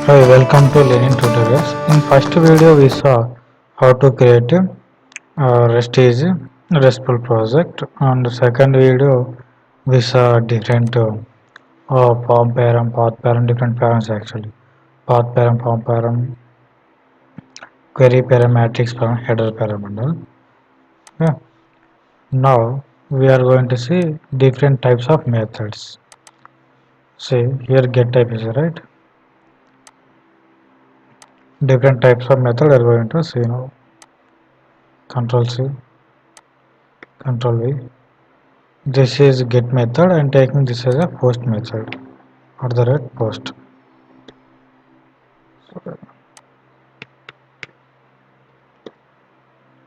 Hi, welcome to Learning Tutorials. In first video we saw how to create REST is RESTful project, and second video we saw different form param, path param, different params actually. Path param, form param, query param, matrix param, header param and all. Yeah. Now we are going to see different types of methods. See here get type is right. Different types of method are going to see now. Control C, Control V. This is get method and taking this as a post method or the red post.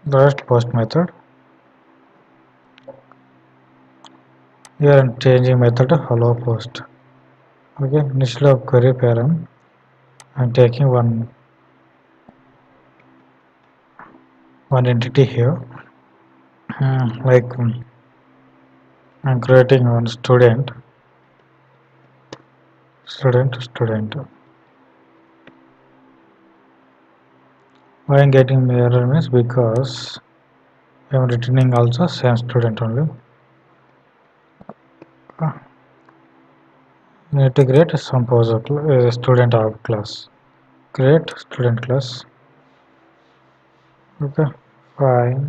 The rest post method. Here I'm changing method to hello post. Okay, instead of query parent, I'm taking one entity here. Like I'm creating one student. Why I'm getting error means because I'm returning also same student only. Need to create some student class. Create student class. Okay, fine.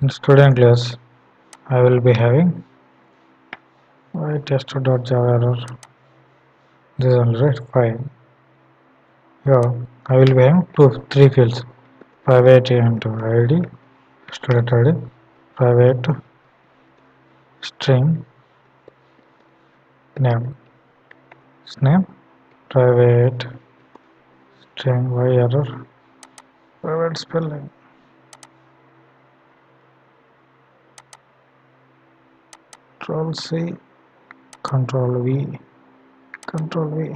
In student class, I will be having test.java error. This is only right. Fine. Here I will be having three fields: private and ID, student ID, private string name, name, private string y error, private spelling. Control C, Control V, Control V.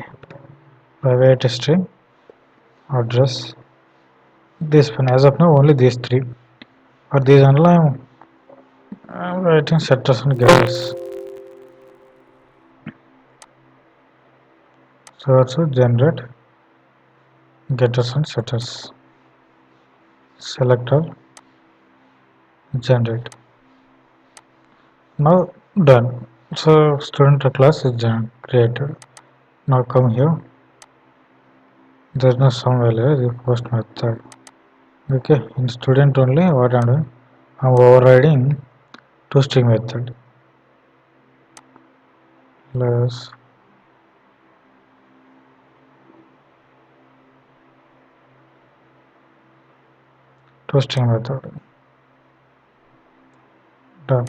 Private string address. This one as of now only these three. For these only I'm writing setters and getters. So also generate getters and setters. Selector generate. Now done. So student class is created. Now come here. There's no some value the post method. Okay, in student only what I'm doing? I'm overriding toString method. Plus toString method. Done.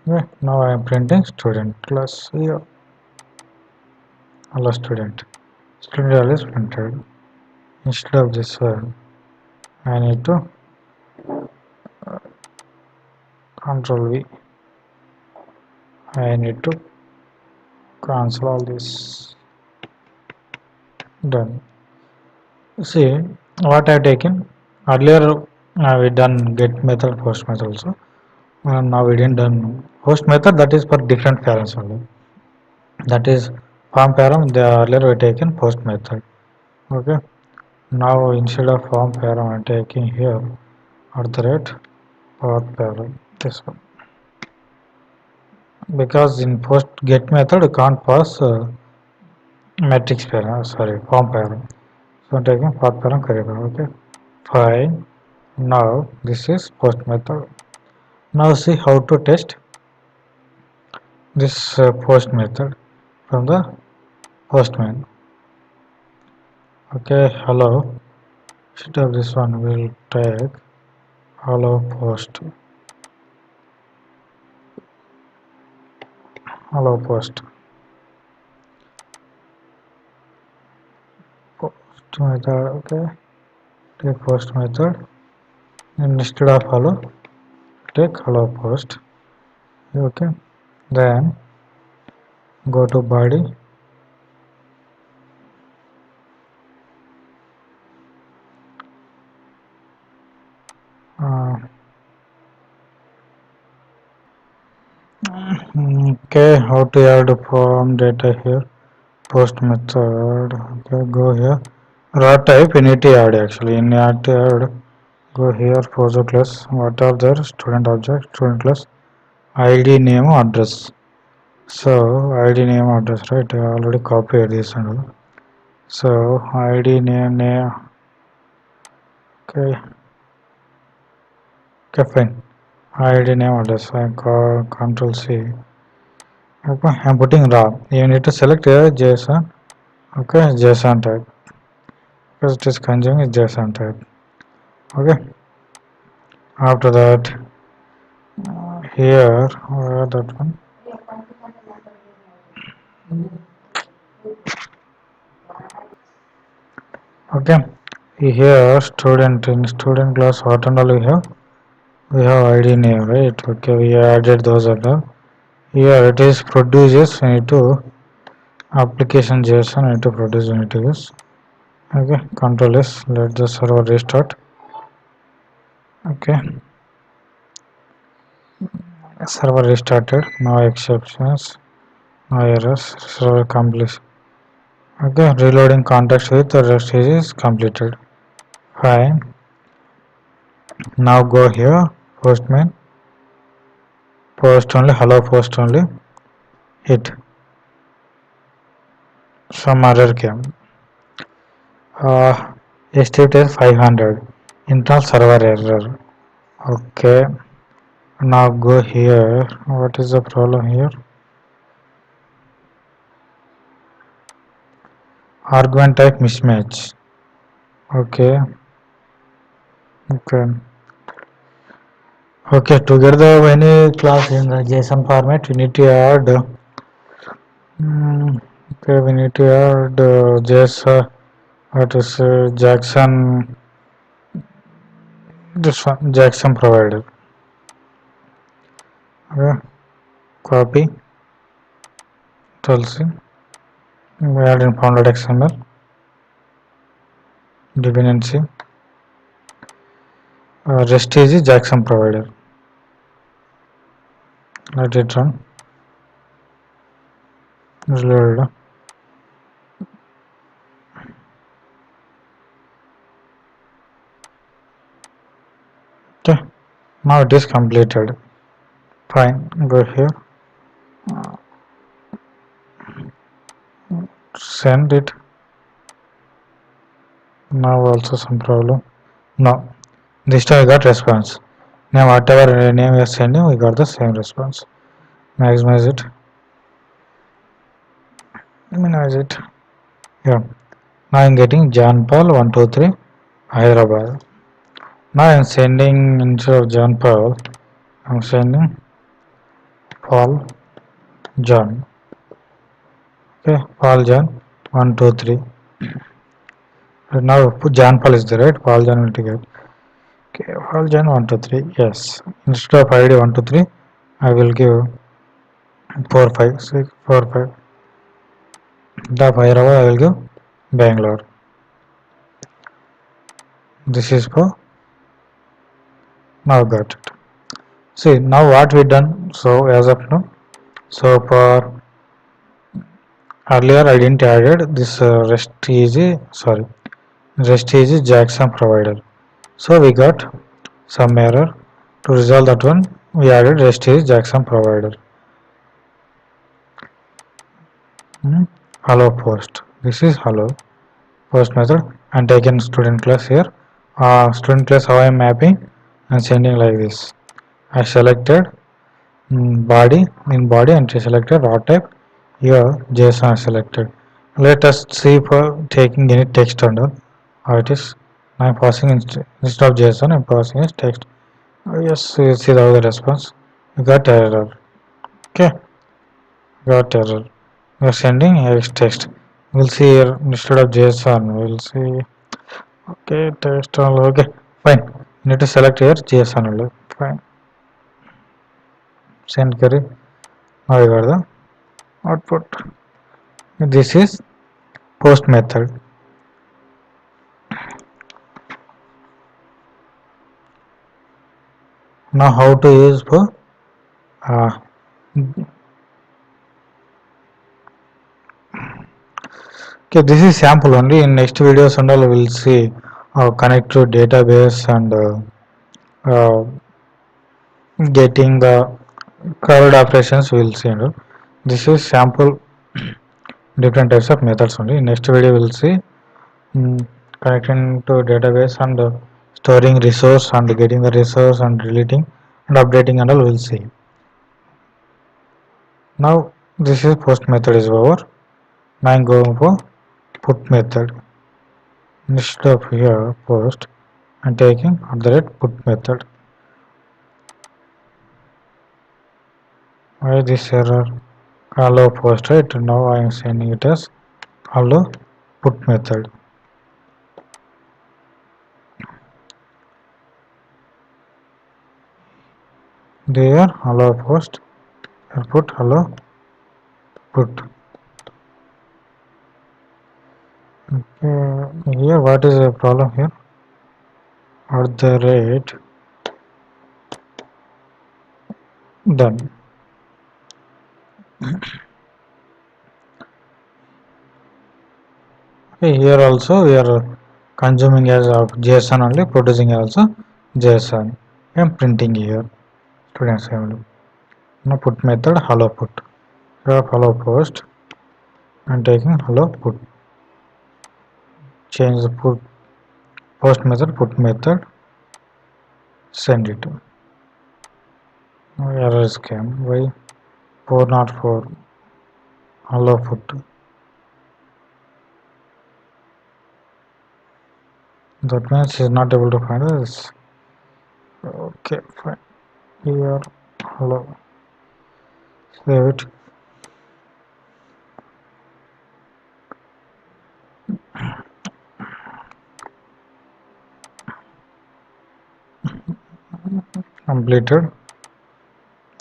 Okay, now I am printing student class here. Hello student. Student is printed. Instead of this one, I need to Control V. I need to cancel all this. Done. See what I've taken earlier. We done get method, post method also. Now we didn't done post method. That is for different parents only. That is form param. The earlier we taken post method. Okay. Now instead of form param, I'm taking here at the rate path param. This one because in post get method you can't pass matrix param. Sorry, form param. So I'm taking path param query param. Okay. Fine. Now this is post method. Now see how to test this post method from the postman. Okay, hello. Instead of this one, we'll take hello post. Hello post. Post method. Okay. Take post method. And instead of hello, take hello post. Okay. Then go to body. Uh, Okay, how to add form data here? Post method. Okay, go here. Raw type you need to add actually. In add to add, go here. Project class. What are there? Student object, student class, ID name, address. So ID name, address, right? I already copied this and all. So ID name. Okay, okay, fine. ID name, address. I call Control C. Okay, I'm putting raw. You need to select here JSON. Okay, JSON type. Because it is consuming JSON type. Okay. After that, here, where that one? Okay. Here, student in student class, what and all we have? We have ID name, right? Okay, we added those other. Here it is produces. We need to application JSON. We need to produce. We need to use. Okay. Control S. Let the server restart. Okay. Server restarted. No exceptions. No errors. Server completion. Okay. Reloading context with the rest is completed. Fine. Now go here. Postman. Post only. Hello post only. Hit. Some error came. Estimated 500. Internal server error. Okay. Now go here. What is the problem here? Argument type mismatch. Okay. Okay. Okay. To get the any class in the JSON format, we need to add. Okay. We need to add JSON. What is Jackson? This one Jackson provided. Okay. Copy. Tulsi. We add in founded XML. Dependency. Rest is Jackson provider. Let it run. Reload. Okay. Now it is completed. Fine. Go here. Send it. Now also some problem. No. This time I got response. Now whatever name we are sending, we got the same response. Maximize it. Minimize it. Yeah. Now I'm getting John Paul 123 Hyderabad. Now I'm sending instead of John Paul, I'm sending Paul John. Okay, Paul John 123. Now put John Paul is there, right? Paul John will take it. Okay, Paul John 123. Yes. Instead of ID 123, I will give 456 45. The Hyderabad I will give Bangalore. This is for now got it. See now what we done. So as of now, so for earlier I didn't added this rest is Jackson provider. So we got some error. To resolve that one, we added rest is Jackson provider. Hello post. This is hello post method and taken student class here. Student class how I am mapping and sending like this. I selected body in body and selected raw type. Here JSON is selected. Let us see for taking any text under how it is. I am passing instead of JSON I am passing as text. Yes, you see the response. You got error. Okay, got error. We are sending as text. We'll see here instead of JSON. We'll see. Okay, text all. Okay, fine. You need to select here JSON only. Fine. Send query. Now we got the output. This is post method. Now how to use for Okay, this is sample only. In next videos and all, we'll see how connect to database and getting the curved operations. We'll see. And all. This is sample different types of methods only. In next video, we'll see connecting to database and storing resource and getting the resource and deleting and updating and all. We'll see. Now this is post method is over. Now I'm going for put method. Instead of here post, I'm taking @put method. Why this error? Hello post, right? Now I am sending it as hello put method. There hello post, put hello put. Okay, here what is the problem here? Done. Okay, here also we are consuming as of JSON only, producing also JSON. I am printing here. Students have now put method hello put. Here hello post. I am taking hello put. Change the put post method put method. Send it. Error scam. Why 404 hello put. That means he is not able to find this. Okay, fine. Here hello. Save it. Completed.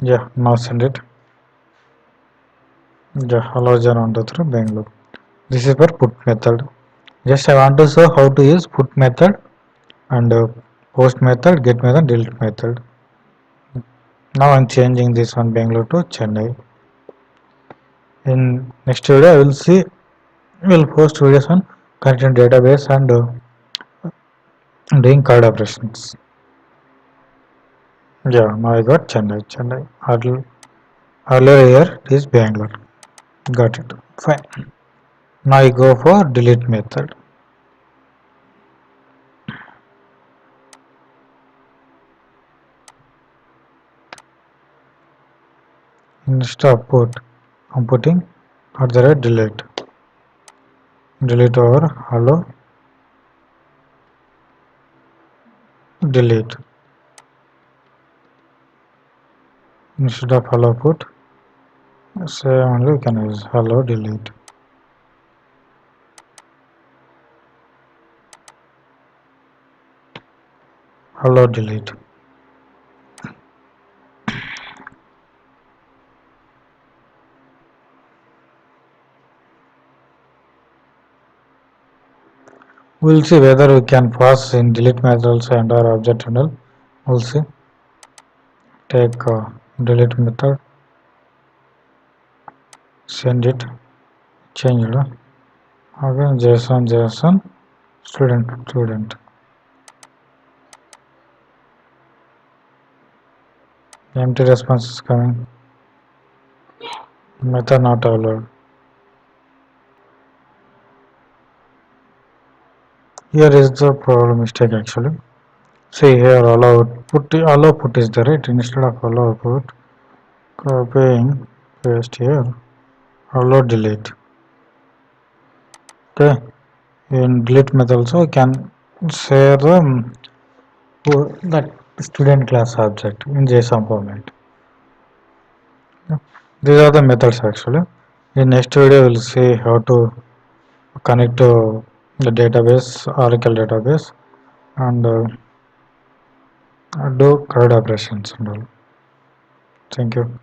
Yeah, now send it. Yeah, hello John 123 Bangalore. This is for put method. Just I want to show how to use put method and post method, get method, delete method. Now I'm changing this one Bangalore to Chennai. In next video I will see, we'll post videos on content database and doing card operations. Yeah, now I got Chennai. Earlier here it is Bangalore. Got it. Fine. Now I go for delete method. Instead of put, I'm putting @delete. Delete over hello delete. Instead of hello put, say only we can use hello delete. Hello delete. We'll see whether we can pass in delete method also and our object handle. We'll see. Take delete method, send it, change it. Again JSON student. Empty response is coming. Method not allowed. Here is the problem mistake actually. See here allow put is there, right? Instead of allow put, copying paste here allow delete. Okay, in delete method also we can share that student class object in JSON format. These are the methods actually. In next video we'll see how to connect to the database, Oracle database, and do CRUD operations and all. Thank you.